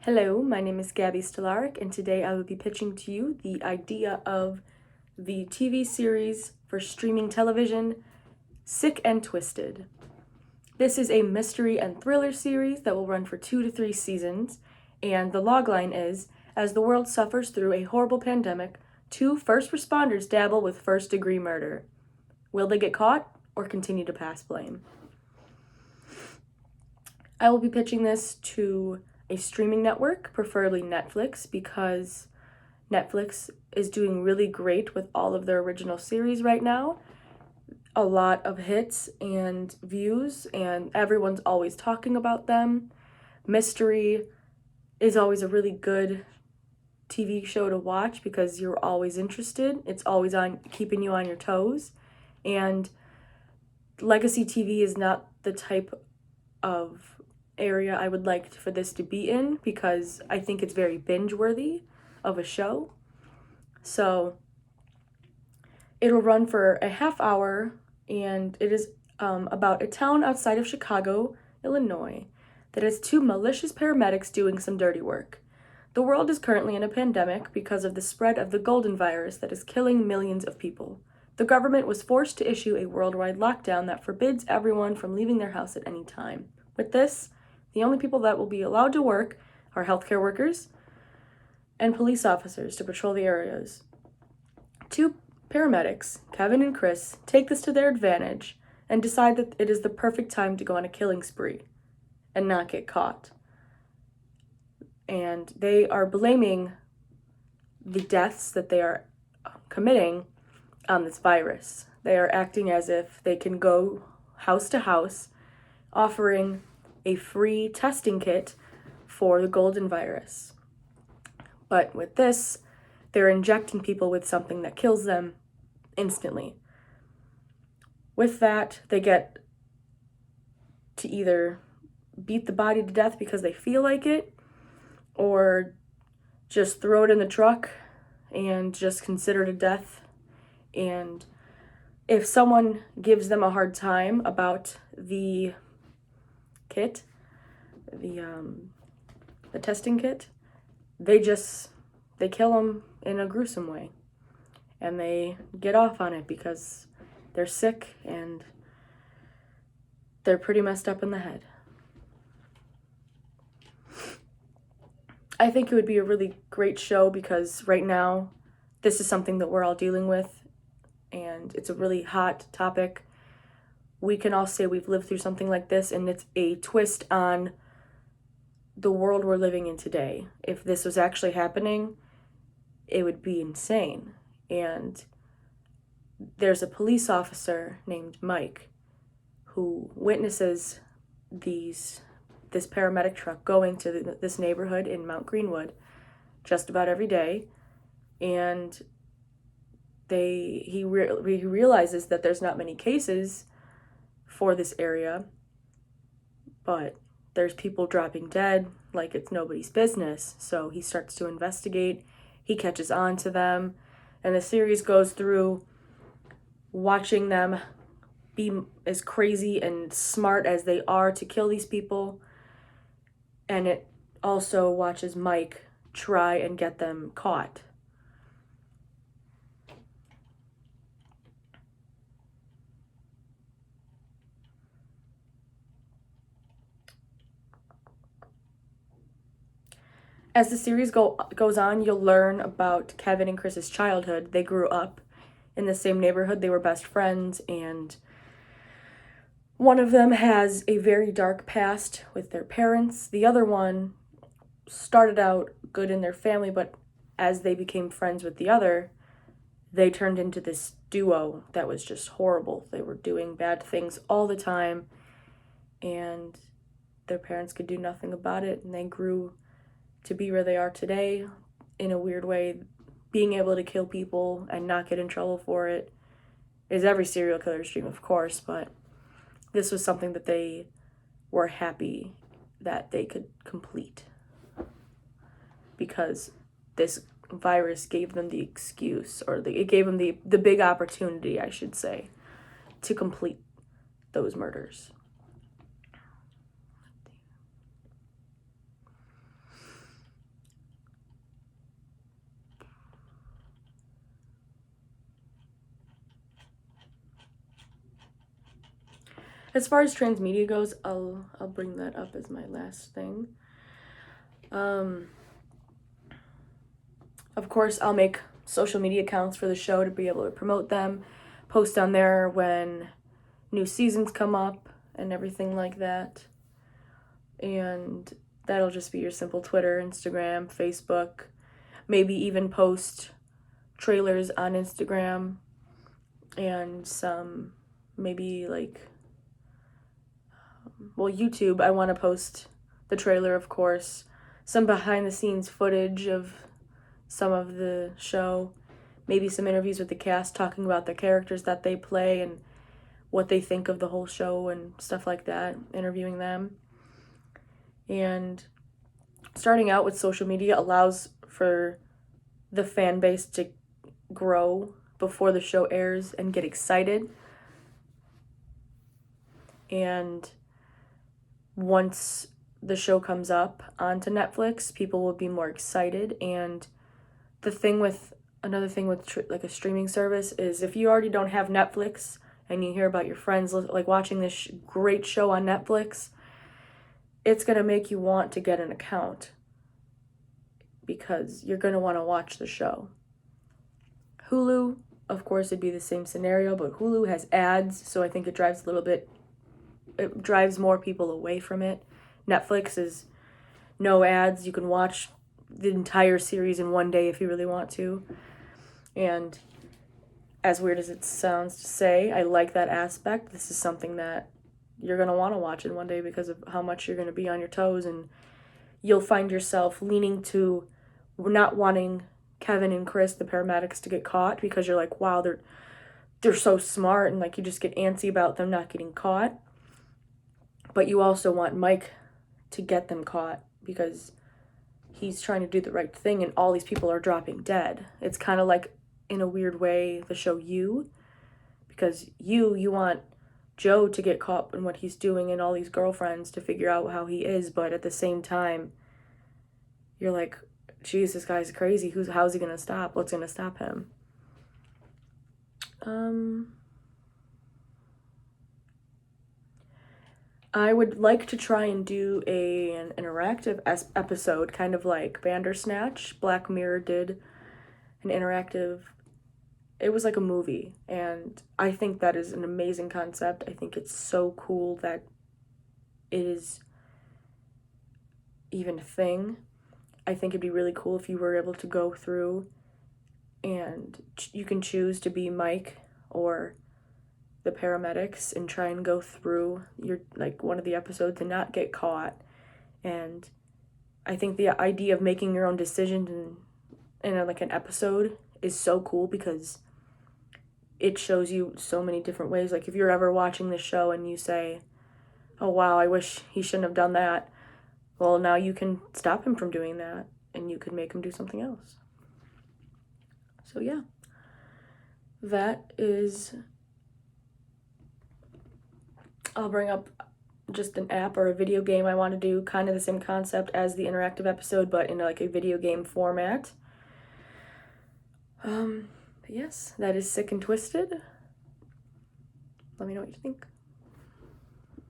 Hello, my name is Gabby Stolarik, and today I will be pitching to you the idea of the TV series for streaming television, Sick and Twisted. This is a mystery and thriller series that will run for 2 to 3 seasons, and the logline is, as the world suffers through a horrible pandemic, 2 first responders dabble with first-degree murder. Will they get caught or continue to pass blame? I will be pitching this to a streaming network, preferably Netflix, because Netflix is doing really great with all of their original series right now. A lot of hits and views, and everyone's always talking about them. Mystery is always a really good TV show to watch because you're always interested. It's always on keeping you on your toes. And legacy TV is not the type of area I would like for this to be in because I think it's very binge-worthy of a show. So it'll run for a half hour, and it is about a town outside of Chicago, Illinois, that has 2 malicious paramedics doing some dirty work. The world is currently in a pandemic because of the spread of the golden virus that is killing millions of people. The government was forced to issue a worldwide lockdown that forbids everyone from leaving their house at any time. With this, the only people that will be allowed to work are healthcare workers and police officers to patrol the areas. 2 paramedics, Kevin and Chris, take this to their advantage and decide that it is the perfect time to go on a killing spree and not get caught. And they are blaming the deaths that they are committing on this virus. They are acting as if they can go house to house, offering a free testing kit for the golden virus. But with this, they're injecting people with something that kills them instantly. With that, they get to either beat the body to death because they feel like it, or just throw it in the truck and just consider it a death. And if someone gives them a hard time about the kit, the testing kit, they kill them in a gruesome way, and they get off on it because they're sick and they're pretty messed up in the head. I think it would be a really great show because right now this is something that we're all dealing with, and it's a really hot topic. We can all say we've lived through something like this, and it's a twist on the world we're living in today. If this was actually happening, it would be insane. And there's a police officer named Mike who witnesses this paramedic truck going to this neighborhood in Mount Greenwood just about every day, and he realizes that there's not many cases for this area, but there's people dropping dead like it's nobody's business. So he starts to investigate, he catches on to them, and the series goes through watching them be as crazy and smart as they are to kill these people, and it also watches Mike try and get them caught. As the series goes on, you'll learn about Kevin and Chris's childhood. They grew up in the same neighborhood. They were best friends, and one of them has a very dark past with their parents. The other one started out good in their family, but as they became friends with the other, they turned into this duo that was just horrible. They were doing bad things all the time, and their parents could do nothing about it, and they grew to be where they are today in a weird way. Being able to kill people and not get in trouble for it is every serial killer's dream, of course, but this was something that they were happy that they could complete because this virus gave them the excuse, or it gave them the big opportunity, I should say, to complete those murders. As far as transmedia goes, I'll bring that up as my last thing. Of course, I'll make social media accounts for the show to be able to promote them, post on there when new seasons come up and everything like that. And that'll just be your simple Twitter, Instagram, Facebook, maybe even post trailers on Instagram and some maybe like YouTube. I want to post the trailer, of course, some behind the scenes footage of some of the show, maybe some interviews with the cast talking about the characters that they play and what they think of the whole show and stuff like that, interviewing them. And starting out with social media allows for the fan base to grow before the show airs and get excited. And once the show comes up onto Netflix, people will be more excited. And another thing with like a streaming service is if you already don't have Netflix and you hear about your friends like watching this great show on Netflix, it's going to make you want to get an account because you're going to want to watch the show. Hulu, of course, it'd be the same scenario, but Hulu has ads, so I think it drives more people away from it. Netflix is no ads. You can watch the entire series in one day if you really want to. And as weird as it sounds to say, I like that aspect. This is something that you're going to want to watch in one day because of how much you're going to be on your toes, and you'll find yourself leaning to not wanting Kevin and Chris, the paramedics, to get caught because you're like, wow, they're so smart, and like you just get antsy about them not getting caught. But you also want Mike to get them caught because he's trying to do the right thing and all these people are dropping dead. It's kind of like, in a weird way, the show You, because you want Joe to get caught in what he's doing and all these girlfriends to figure out how he is, but at the same time, you're like, geez, this guy's crazy. How's he gonna stop? What's gonna stop him? I would like to try and do an interactive episode, kind of like Bandersnatch. Black Mirror did an interactive, it was like a movie, and I think that is an amazing concept. I think it's so cool that it is even a thing. I think it'd be really cool if you were able to go through and you can choose to be Mike or the paramedics and try and go through your one of the episodes and not get caught. And I think the idea of making your own decision in an episode is so cool because it shows you so many different ways. Like if you're ever watching this show and you say, oh wow, I wish he shouldn't have done that, well, now you can stop him from doing that and you could make him do something else. So yeah, that is, I'll bring up just an app or a video game I want to do, kind of the same concept as the interactive episode, but in like a video game format. But yes, that is Sick and Twisted. Let me know what you think.